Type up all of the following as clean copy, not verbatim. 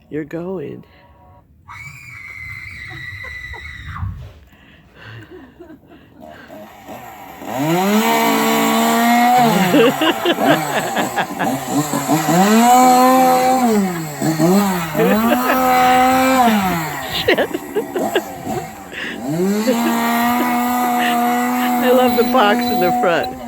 You're going. I love the box in the front.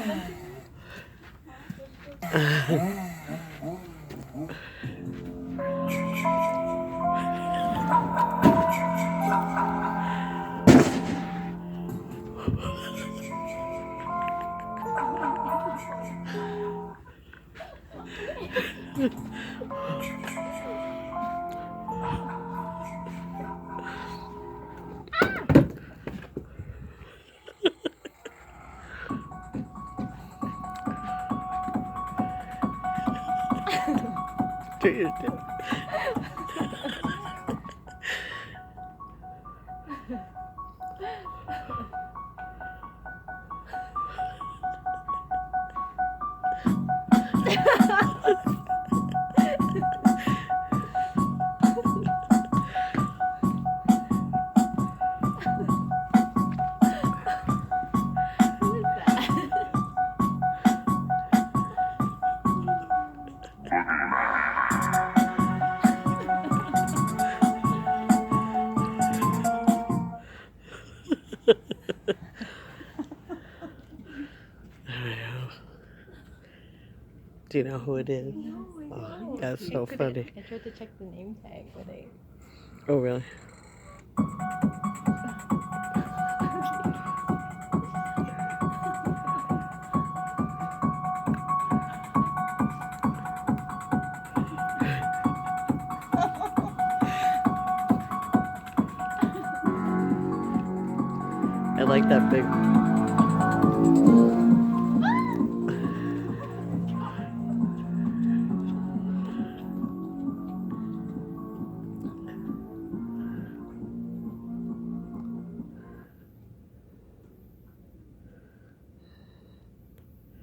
Do you know who it is? No, Oh, that's so funny. I tried to check the name tag, but I... Oh, really? I like that big